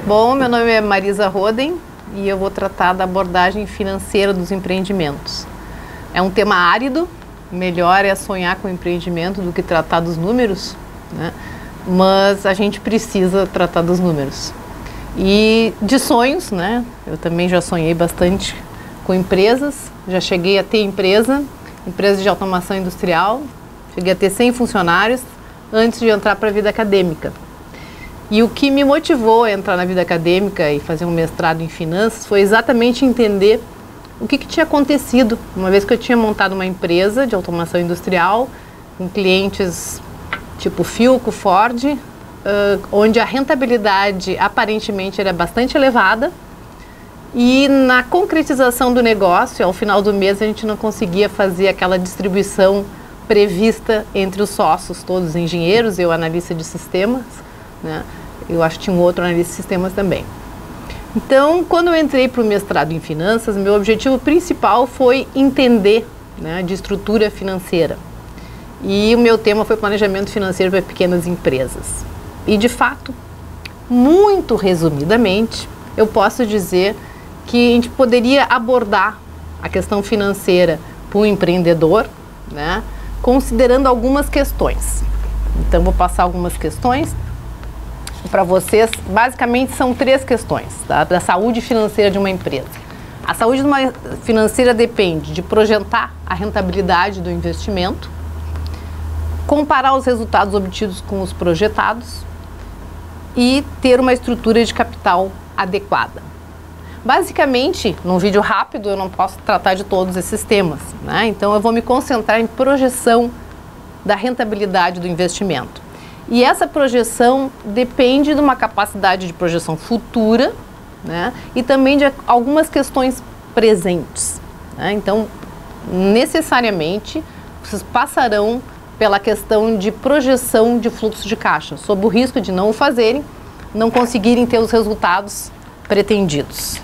Bom, meu nome é Marisa Roden e eu vou tratar da abordagem financeira dos empreendimentos. É um tema árido, melhor é sonhar com o empreendimento do que tratar dos números, né? Mas a gente precisa tratar dos números. E de sonhos, né? Eu também já sonhei bastante com empresas, já cheguei a ter empresa de automação industrial, cheguei a ter 100 funcionários antes de entrar para a vida acadêmica. E o que me motivou a entrar na vida acadêmica e fazer um mestrado em finanças foi exatamente entender o que tinha acontecido, uma vez que eu tinha montado uma empresa de automação industrial com clientes tipo Philco, Ford, onde a rentabilidade aparentemente era bastante elevada e na concretização do negócio, ao final do mês, a gente não conseguia fazer aquela distribuição prevista entre os sócios, todos engenheiros, eu analista de sistemas, né? Eu acho que tinha um outro analista de sistemas também. Então, quando eu entrei para o mestrado em finanças, meu objetivo principal foi entender, né, de estrutura financeira. E o meu tema foi planejamento financeiro para pequenas empresas. E, de fato, muito resumidamente, eu posso dizer que a gente poderia abordar a questão financeira para o empreendedor, né, considerando algumas questões. Então, vou passar algumas questões para vocês. Basicamente, são 3 questões, tá, da saúde financeira de uma empresa. A saúde financeira depende de projetar a rentabilidade do investimento, comparar os resultados obtidos com os projetados e ter uma estrutura de capital adequada. Basicamente, num vídeo rápido, eu não posso tratar de todos esses temas, né? Então, eu vou me concentrar em projeção da rentabilidade do investimento. E essa projeção depende de uma capacidade de projeção futura, né? E também de algumas questões presentes, né? Então, necessariamente, vocês passarão pela questão de projeção de fluxo de caixa, sob o risco de não o fazerem, não conseguirem ter os resultados pretendidos.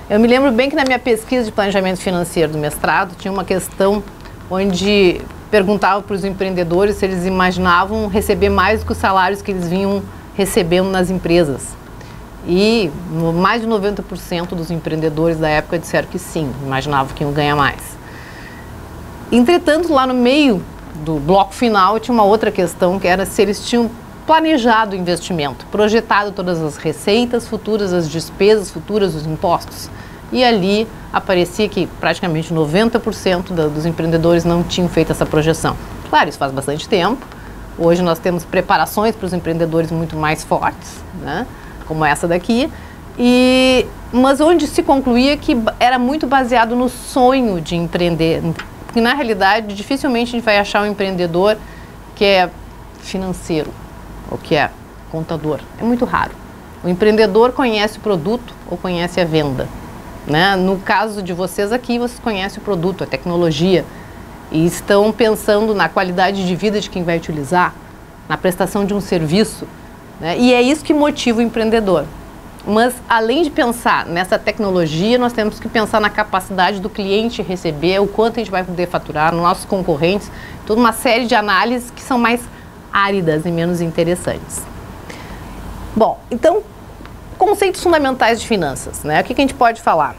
Eu me lembro bem que na minha pesquisa de planejamento financeiro do mestrado, tinha uma questão onde perguntava para os empreendedores se eles imaginavam receber mais do que os salários que eles vinham recebendo nas empresas. E mais de 90% dos empreendedores da época disseram que sim, imaginavam que iam ganhar mais. Entretanto, lá no meio do bloco final, tinha uma outra questão, que era se eles tinham planejado o investimento, projetado todas as receitas futuras, as despesas futuras, os impostos. E ali aparecia que praticamente 90% dos empreendedores não tinham feito essa projeção. Claro, isso faz bastante tempo. Hoje nós temos preparações para os empreendedores muito mais fortes, né, como essa daqui. Mas onde se concluía que era muito baseado no sonho de empreender. Porque na realidade, dificilmente a gente vai achar um empreendedor que é financeiro ou que é contador. É muito raro. O empreendedor conhece o produto ou conhece a venda, né? No caso de vocês aqui, vocês conhecem o produto, a tecnologia, e estão pensando na qualidade de vida de quem vai utilizar, na prestação de um serviço, né? E é isso que motiva o empreendedor. Mas, além de pensar nessa tecnologia, nós temos que pensar na capacidade do cliente receber, o quanto a gente vai poder faturar, nos nossos concorrentes, toda uma série de análises que são mais áridas e menos interessantes. Bom, então, conceitos fundamentais de finanças, né? O que a gente pode falar?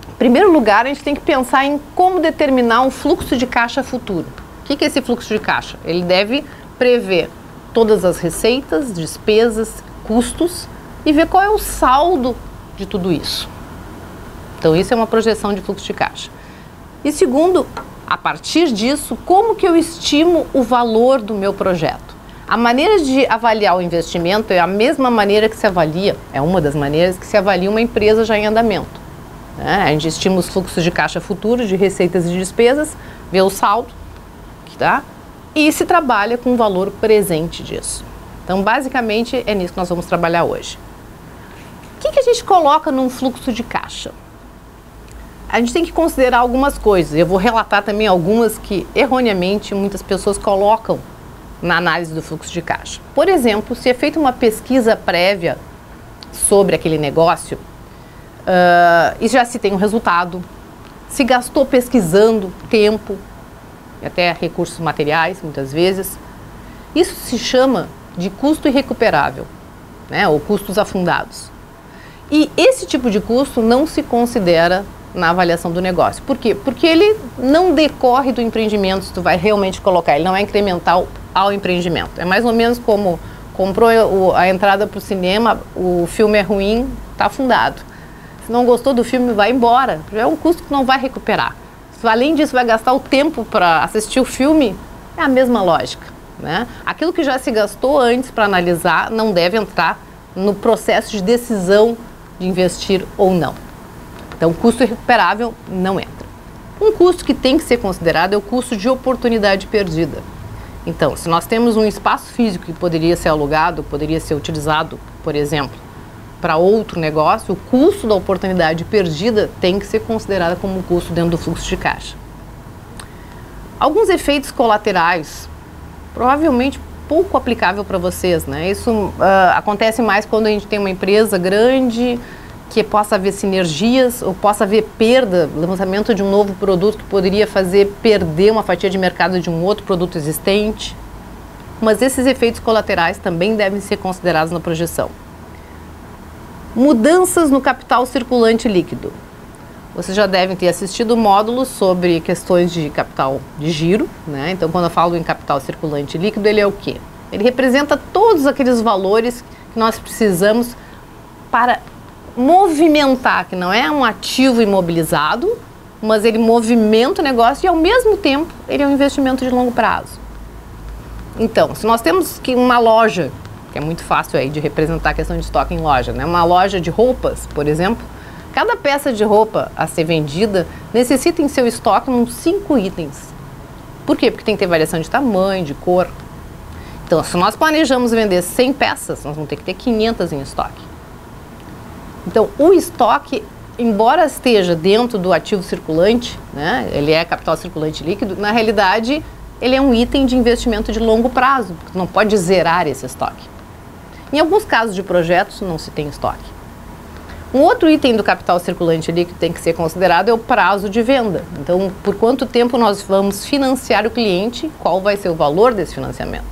Em primeiro lugar, a gente tem que pensar em como determinar um fluxo de caixa futuro. O que é esse fluxo de caixa? Ele deve prever todas as receitas, despesas, custos, e ver qual é o saldo de tudo isso. Então, isso é uma projeção de fluxo de caixa. E segundo, a partir disso, como que eu estimo o valor do meu projeto? A maneira de avaliar o investimento é a mesma maneira que se avalia, é uma das maneiras que se avalia uma empresa já em andamento, né? A gente estima os fluxos de caixa futuros, de receitas e despesas, vê o saldo, tá? E se trabalha com o valor presente disso. Então, basicamente, é nisso que nós vamos trabalhar hoje. O que a gente coloca num fluxo de caixa? A gente tem que considerar algumas coisas. Eu vou relatar também algumas que, erroneamente, muitas pessoas colocam na análise do fluxo de caixa. Por exemplo, se é feita uma pesquisa prévia sobre aquele negócio, e já se tem um resultado, se gastou pesquisando tempo, e até recursos materiais, muitas vezes, isso se chama de custo irrecuperável, né, ou custos afundados. E esse tipo de custo não se considera na avaliação do negócio. Por quê? Porque ele não decorre do empreendimento, se tu vai realmente colocar, ele não é incremental ao empreendimento. É mais ou menos como comprou a entrada para o cinema, o filme é ruim, está afundado. Se não gostou do filme, vai embora. É um custo que não vai recuperar. Se, além disso, vai gastar o tempo para assistir o filme, é a mesma lógica, né? Aquilo que já se gastou antes para analisar não deve entrar no processo de decisão de investir ou não. Então, custo irrecuperável não entra. Um custo que tem que ser considerado é o custo de oportunidade perdida. Então, se nós temos um espaço físico que poderia ser alugado, poderia ser utilizado, por exemplo, para outro negócio, o custo da oportunidade perdida tem que ser considerado como um custo dentro do fluxo de caixa. Alguns efeitos colaterais, provavelmente pouco aplicável para vocês, né? Isso acontece mais quando a gente tem uma empresa grande, que possa haver sinergias ou possa haver perda, lançamento de um novo produto que poderia fazer perder uma fatia de mercado de um outro produto existente. Mas esses efeitos colaterais também devem ser considerados na projeção. Mudanças no capital circulante líquido. Vocês já devem ter assistido módulos sobre questões de capital de giro, né? Então, quando eu falo em capital circulante líquido, ele é o quê? Ele representa todos aqueles valores que nós precisamos para movimentar, que não é um ativo imobilizado, mas ele movimenta o negócio e, ao mesmo tempo, ele é um investimento de longo prazo. Então, se nós temos uma loja, que é muito fácil aí de representar a questão de estoque em loja, né? Uma loja de roupas, por exemplo, cada peça de roupa a ser vendida necessita em seu estoque uns 5 itens. Por quê? Porque tem que ter variação de tamanho, de cor. Então, se nós planejamos vender 100 peças, nós vamos ter que ter 500 em estoque. Então, o estoque, embora esteja dentro do ativo circulante, né, ele é capital circulante líquido, na realidade, ele é um item de investimento de longo prazo, porque não pode zerar esse estoque. Em alguns casos de projetos, não se tem estoque. Um outro item do capital circulante líquido que tem que ser considerado é o prazo de venda. Então, por quanto tempo nós vamos financiar o cliente, qual vai ser o valor desse financiamento.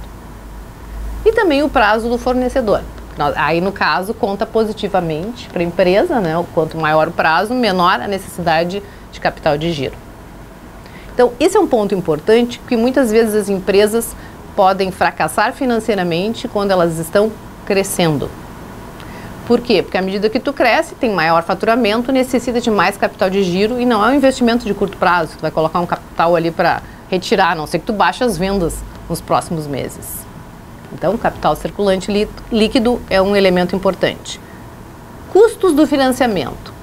E também o prazo do fornecedor. Aí, no caso, conta positivamente para a empresa, né? Quanto maior o prazo, menor a necessidade de capital de giro. Então, esse é um ponto importante, que muitas vezes as empresas podem fracassar financeiramente quando elas estão crescendo. Por quê? Porque à medida que tu cresce, tem maior faturamento, necessita de mais capital de giro e não é um investimento de curto prazo. Tu vai colocar um capital ali para retirar, a não ser que tu baixe as vendas nos próximos meses. Então, capital circulante líquido é um elemento importante. Custos do financiamento.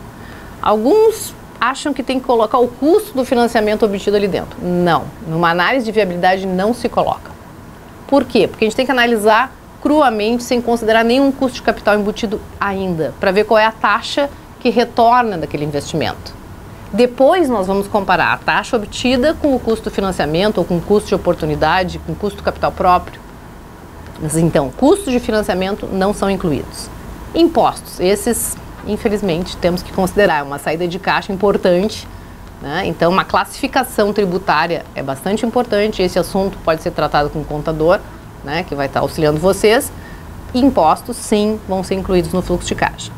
Alguns acham que tem que colocar o custo do financiamento obtido ali dentro. Não. Numa análise de viabilidade não se coloca. Por quê? Porque a gente tem que analisar cruamente, sem considerar nenhum custo de capital embutido ainda, para ver qual é a taxa que retorna daquele investimento. Depois nós vamos comparar a taxa obtida com o custo do financiamento, ou com o custo de oportunidade, com o custo do capital próprio. Mas, então, custos de financiamento não são incluídos. Impostos, esses, infelizmente, temos que considerar uma saída de caixa importante, né? Então, uma classificação tributária é bastante importante. Esse assunto pode ser tratado com o contador, né, que vai estar auxiliando vocês. Impostos, sim, vão ser incluídos no fluxo de caixa.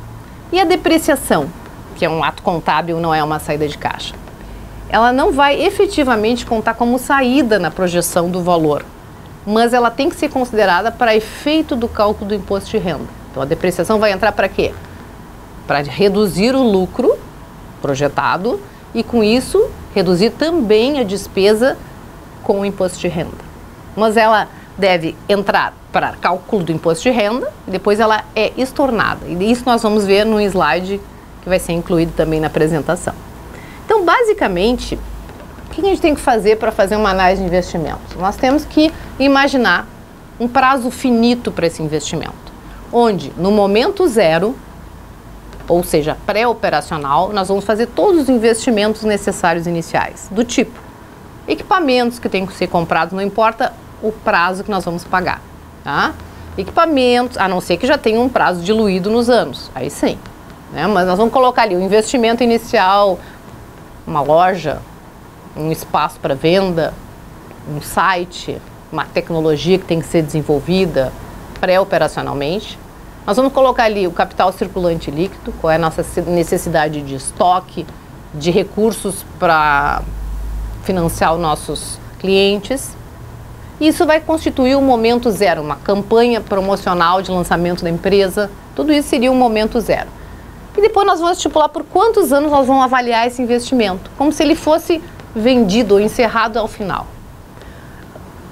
E a depreciação, que é um ato contábil, não é uma saída de caixa. Ela não vai efetivamente contar como saída na projeção do valor, mas ela tem que ser considerada para efeito do cálculo do imposto de renda. Então, a depreciação vai entrar para quê? Para reduzir o lucro projetado e, com isso, reduzir também a despesa com o imposto de renda. Mas ela deve entrar para cálculo do imposto de renda e depois ela é estornada. E isso nós vamos ver no slide que vai ser incluído também na apresentação. Então, basicamente, o que a gente tem que fazer para fazer uma análise de investimento? Nós temos que imaginar um prazo finito para esse investimento, onde no momento zero, ou seja, pré-operacional, nós vamos fazer todos os investimentos necessários iniciais, do tipo equipamentos que têm que ser comprados, não importa o prazo que nós vamos pagar, tá? Equipamentos, a não ser que já tenha um prazo diluído nos anos, aí sim, né? Mas nós vamos colocar ali o investimento inicial, uma loja, um espaço para venda, um site, uma tecnologia que tem que ser desenvolvida pré-operacionalmente. Nós vamos colocar ali o capital circulante líquido, qual é a nossa necessidade de estoque, de recursos para financiar os nossos clientes. Isso vai constituir o momento zero, uma campanha promocional de lançamento da empresa. Tudo isso seria um momento zero. E depois nós vamos estipular por quantos anos nós vamos avaliar esse investimento, como se ele fosse vendido ou encerrado ao final.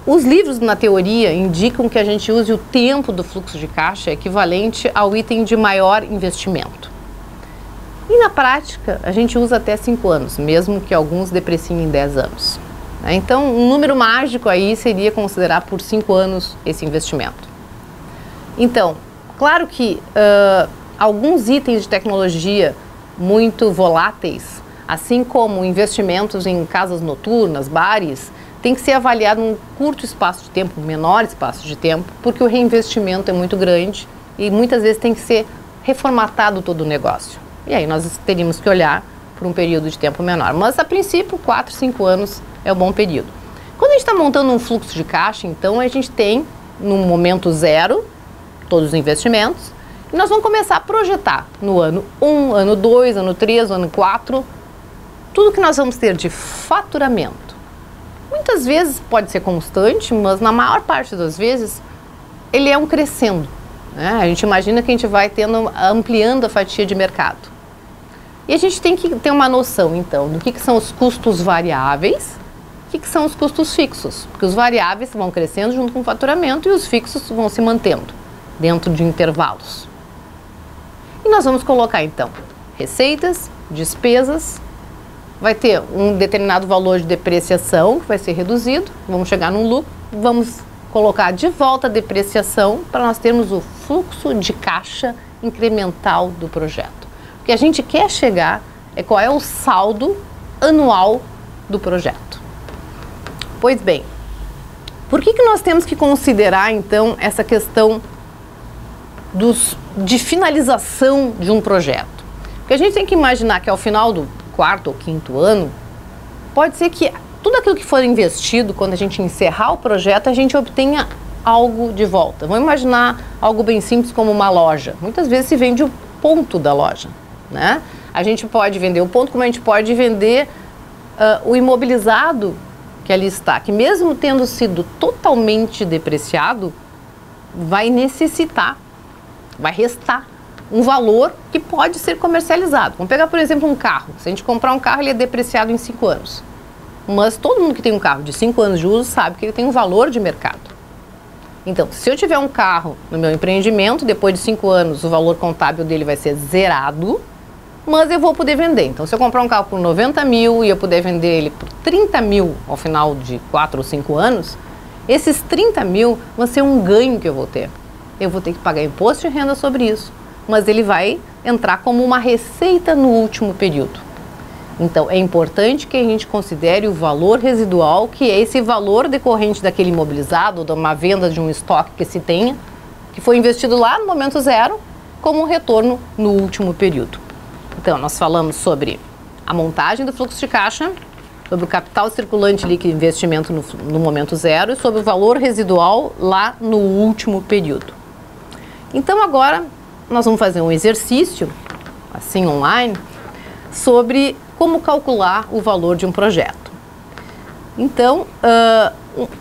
Os livros na teoria indicam que a gente use o tempo do fluxo de caixa equivalente ao item de maior investimento. E na prática, a gente usa até 5 anos, mesmo que alguns depreciem em 10 anos. Então, um número mágico aí seria considerar por 5 anos esse investimento. Então, claro que alguns itens de tecnologia muito voláteis, assim como investimentos em casas noturnas, bares, tem que ser avaliado num curto espaço de tempo, menor espaço de tempo, porque o reinvestimento é muito grande e muitas vezes tem que ser reformatado todo o negócio. E aí nós teríamos que olhar por um período de tempo menor. Mas a princípio, 4, 5 anos é o bom período. Quando a gente está montando um fluxo de caixa, então a gente tem no momento zero todos os investimentos e nós vamos começar a projetar no ano 1, ano 2, ano 3, ano 4, tudo que nós vamos ter de faturamento. Muitas vezes pode ser constante, mas na maior parte das vezes ele é um crescendo, né? A gente imagina que a gente vai ampliando a fatia de mercado. E a gente tem que ter uma noção, então, do que são os custos variáveis, o que são os custos fixos, porque os variáveis vão crescendo junto com o faturamento e os fixos vão se mantendo dentro de intervalos. E nós vamos colocar, então, receitas, despesas. Vai ter um determinado valor de depreciação que vai ser reduzido, vamos chegar num lucro, vamos colocar de volta a depreciação para nós termos o fluxo de caixa incremental do projeto. O que a gente quer chegar é qual é o saldo anual do projeto. Pois bem, por que nós temos que considerar então essa questão de finalização de um projeto? Porque a gente tem que imaginar que ao final do 4º ou 5º ano, pode ser que tudo aquilo que for investido, quando a gente encerrar o projeto, a gente obtenha algo de volta. Vamos imaginar algo bem simples como uma loja. Muitas vezes se vende o ponto da loja, né? A gente pode vender o ponto, como a gente pode vender o imobilizado que ali está, que mesmo tendo sido totalmente depreciado, vai necessitar, vai restar um valor que pode ser comercializado. Vamos pegar, por exemplo, um carro. Se a gente comprar um carro, ele é depreciado em 5 anos. Mas todo mundo que tem um carro de 5 anos de uso sabe que ele tem um valor de mercado. Então, se eu tiver um carro no meu empreendimento, depois de 5 anos o valor contábil dele vai ser zerado, mas eu vou poder vender. Então, se eu comprar um carro por 90 mil e eu puder vender ele por 30 mil ao final de 4 ou 5 anos, esses 30 mil vão ser um ganho que eu vou ter. Eu vou ter que pagar imposto de renda sobre isso, mas ele vai entrar como uma receita no último período. Então, é importante que a gente considere o valor residual, que é esse valor decorrente daquele imobilizado, ou de uma venda de um estoque que se tenha, que foi investido lá no momento zero, como um retorno no último período. Então, nós falamos sobre a montagem do fluxo de caixa, sobre o capital circulante líquido de investimento no momento zero e sobre o valor residual lá no último período. Então, agora nós vamos fazer um exercício, assim online, sobre como calcular o valor de um projeto. Então,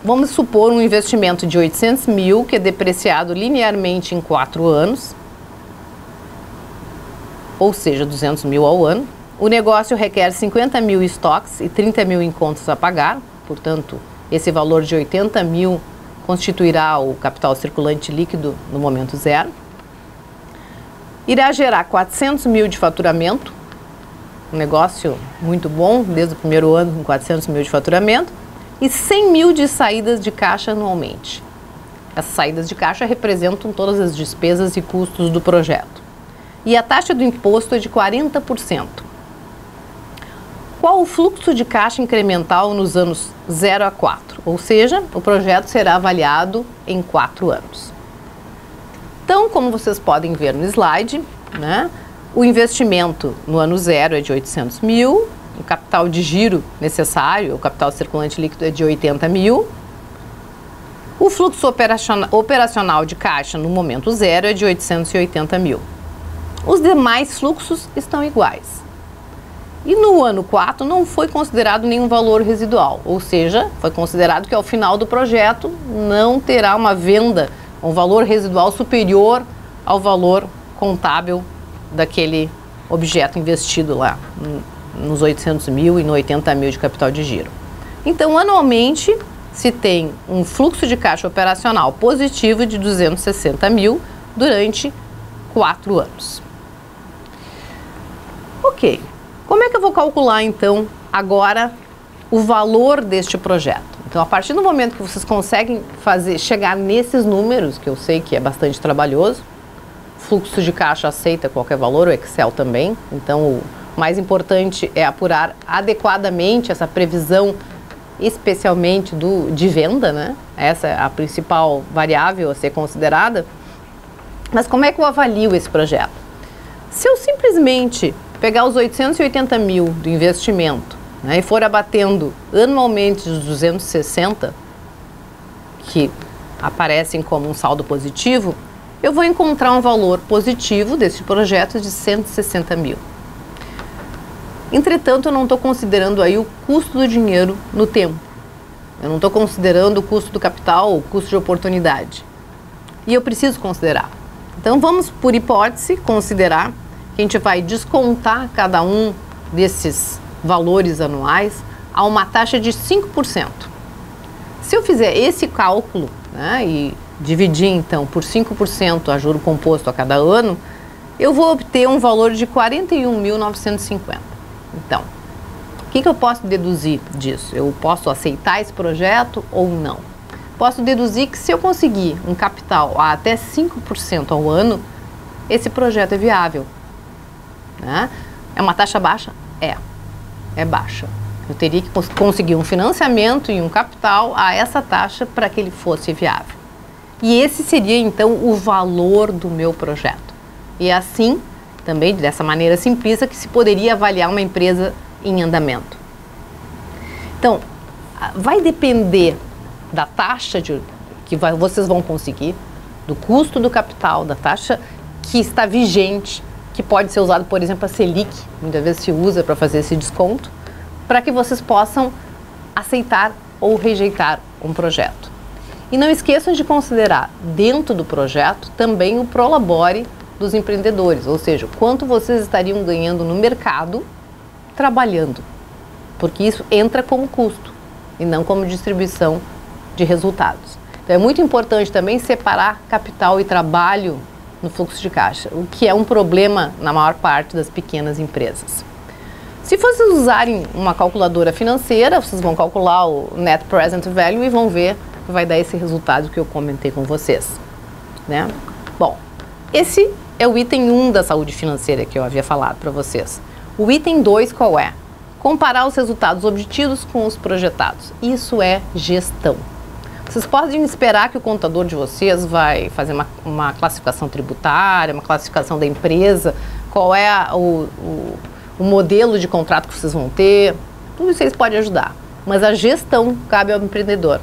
vamos supor um investimento de 800 mil, que é depreciado linearmente em 4 anos, ou seja, 200 mil ao ano. O negócio requer 50 mil em estoques e 30 mil em contas a pagar, portanto, esse valor de 80 mil constituirá o capital circulante líquido no momento zero. Irá gerar 400 mil de faturamento, um negócio muito bom, desde o primeiro ano com 400 mil de faturamento, e 100 mil de saídas de caixa anualmente. Essas saídas de caixa representam todas as despesas e custos do projeto. E a taxa do imposto é de 40%. Qual o fluxo de caixa incremental nos anos 0 a 4? Ou seja, o projeto será avaliado em 4 anos. Então, como vocês podem ver no slide, né, o investimento no ano zero é de 800 mil, o capital de giro necessário, o capital circulante líquido é de 80 mil, o O fluxo operacional de caixa no momento zero é de 880 mil. Os demais fluxos estão iguais. E no ano 4 não foi considerado nenhum valor residual, ou seja, foi considerado que ao final do projeto não terá uma venda, um valor residual superior ao valor contábil daquele objeto investido lá, nos 800 mil e no 80 mil de capital de giro. Então, anualmente, se tem um fluxo de caixa operacional positivo de 260 mil durante 4 anos. Ok. Como é que eu vou calcular, então, agora o valor deste projeto? Então, a partir do momento que vocês conseguem chegar nesses números, que eu sei que é bastante trabalhoso, fluxo de caixa aceita qualquer valor, o Excel também, então o mais importante é apurar adequadamente essa previsão, especialmente de venda, né? Essa é a principal variável a ser considerada. Mas como é que eu avalio esse projeto? Se eu simplesmente pegar os 880 mil do investimento, né, e for abatendo anualmente os 260, que aparecem como um saldo positivo, eu vou encontrar um valor positivo desse projeto de 160 mil. Entretanto, eu não estou considerando aí o custo do dinheiro no tempo. Eu não estou considerando o custo do capital, o custo de oportunidade. E eu preciso considerar. Então, vamos, por hipótese, considerar que a gente vai descontar cada um desses valores anuais a uma taxa de 5%. Se eu fizer esse cálculo, né, e dividir então por 5% a juro composto a cada ano, eu vou obter um valor de 41.950. Então, o que eu posso deduzir disso? Eu posso aceitar esse projeto ou não? Posso deduzir que se eu conseguir um capital a até 5% ao ano, esse projeto é viável. Né? É uma taxa baixa? É baixa. Eu teria que conseguir um financiamento e um capital a essa taxa para que ele fosse viável. E esse seria então o valor do meu projeto. E assim, também dessa maneira simplista, que se poderia avaliar uma empresa em andamento. Então, vai depender da taxa que vocês vão conseguir, do custo do capital, da taxa que está vigente, que pode ser usado, por exemplo, a Selic, muitas vezes se usa para fazer esse desconto, para que vocês possam aceitar ou rejeitar um projeto. E não esqueçam de considerar dentro do projeto também o prolabore dos empreendedores, ou seja, quanto vocês estariam ganhando no mercado trabalhando, porque isso entra como custo e não como distribuição de resultados. Então é muito importante também separar capital e trabalho no fluxo de caixa, o que é um problema na maior parte das pequenas empresas. Se vocês usarem uma calculadora financeira, vocês vão calcular o Net Present Value e vão ver que vai dar esse resultado que eu comentei com vocês. Né? Bom, esse é o item 1 da saúde financeira que eu havia falado para vocês. O item 2 qual é? Comparar os resultados obtidos com os projetados. Isso é gestão. Vocês podem esperar que o contador de vocês vai fazer uma classificação tributária, uma classificação da empresa, qual é o modelo de contrato que vocês vão ter, tudo isso eles podem ajudar. Mas a gestão cabe ao empreendedor.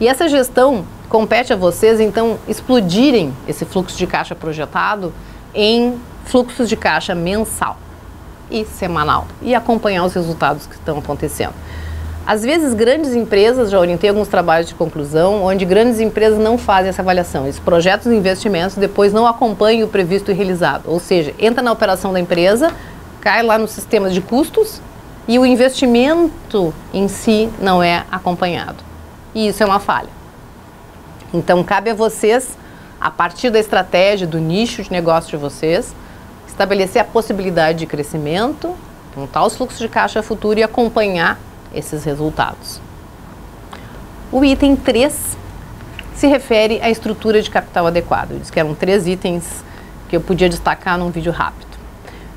E essa gestão compete a vocês, então, explodirem esse fluxo de caixa projetado em fluxos de caixa mensal e semanal e acompanhar os resultados que estão acontecendo. Às vezes, grandes empresas, já orientei alguns trabalhos de conclusão, onde grandes empresas não fazem essa avaliação. Esses projetos de investimentos depois não acompanham o previsto e realizado. Ou seja, entra na operação da empresa, cai lá nos sistemas de custos e o investimento em si não é acompanhado. E isso é uma falha. Então, cabe a vocês, a partir da estratégia, do nicho de negócio de vocês, estabelecer a possibilidade de crescimento, montar os fluxos de caixa futuro e acompanhar esses resultados. O item 3 se refere à estrutura de capital adequado. Eu disse que eram 3 itens que eu podia destacar num vídeo rápido.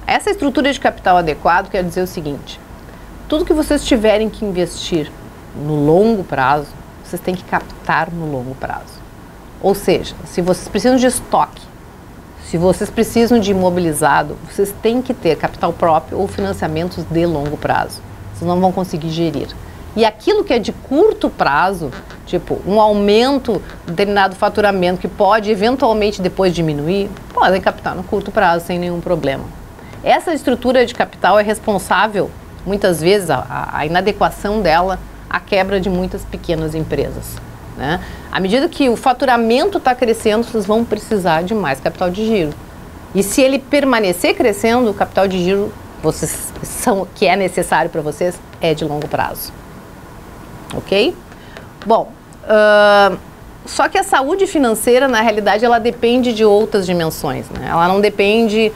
Essa estrutura de capital adequado quer dizer o seguinte: tudo que vocês tiverem que investir no longo prazo, vocês têm que captar no longo prazo. Ou seja, se vocês precisam de estoque, se vocês precisam de imobilizado, vocês têm que ter capital próprio ou financiamentos de longo prazo. Vocês não vão conseguir gerir. E aquilo que é de curto prazo, tipo um aumento de determinado faturamento que pode eventualmente depois diminuir, podem captar no curto prazo sem nenhum problema. Essa estrutura de capital é responsável, muitas vezes, a inadequação dela, a quebra de muitas pequenas empresas, né? À medida que o faturamento está crescendo, vocês vão precisar de mais capital de giro. E se ele permanecer crescendo, o capital de giro que é necessário para vocês é de longo prazo. Ok? Bom, só que a saúde financeira, na realidade, ela depende de outras dimensões, né? Ela não depende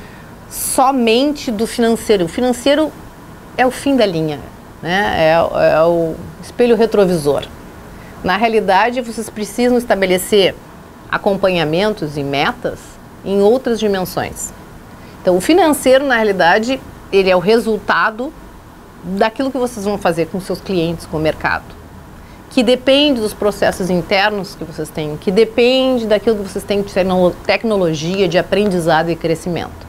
somente do financeiro. O financeiro é o fim da linha, né? É o espelho retrovisor. Na realidade, vocês precisam estabelecer acompanhamentos e metas em outras dimensões. Então, o financeiro, na realidade, ele é o resultado daquilo que vocês vão fazer com seus clientes, com o mercado, que depende dos processos internos que vocês têm, que depende daquilo que vocês têm de tecnologia, de aprendizado e crescimento.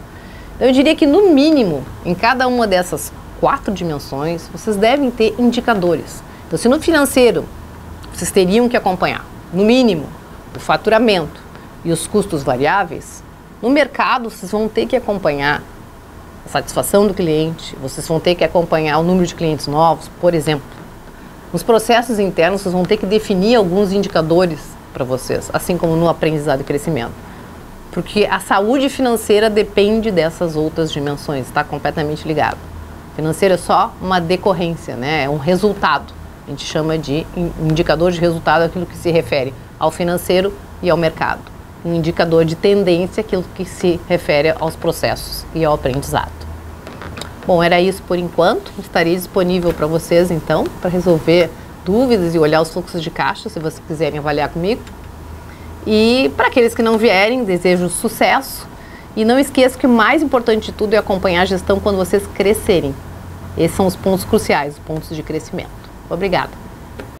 Então, eu diria que, no mínimo, em cada uma dessas 4 dimensões, vocês devem ter indicadores. Então, se no financeiro, vocês teriam que acompanhar, no mínimo, o faturamento e os custos variáveis, no mercado, vocês vão ter que acompanhar a satisfação do cliente, vocês vão ter que acompanhar o número de clientes novos, por exemplo. Nos processos internos, vocês vão ter que definir alguns indicadores para vocês, assim como no aprendizado e crescimento. Porque a saúde financeira depende dessas outras dimensões, está completamente ligado. Financeiro é só uma decorrência, né? É um resultado. A gente chama de indicador de resultado aquilo que se refere ao financeiro e ao mercado. Um indicador de tendência aquilo que se refere aos processos e ao aprendizado. Bom, era isso por enquanto. Estarei disponível para vocês, então, para resolver dúvidas e olhar os fluxos de caixa, se vocês quiserem avaliar comigo. E para aqueles que não vierem, desejo sucesso. E não esqueça que o mais importante de tudo é acompanhar a gestão quando vocês crescerem. Esses são os pontos cruciais, os pontos de crescimento. Obrigada.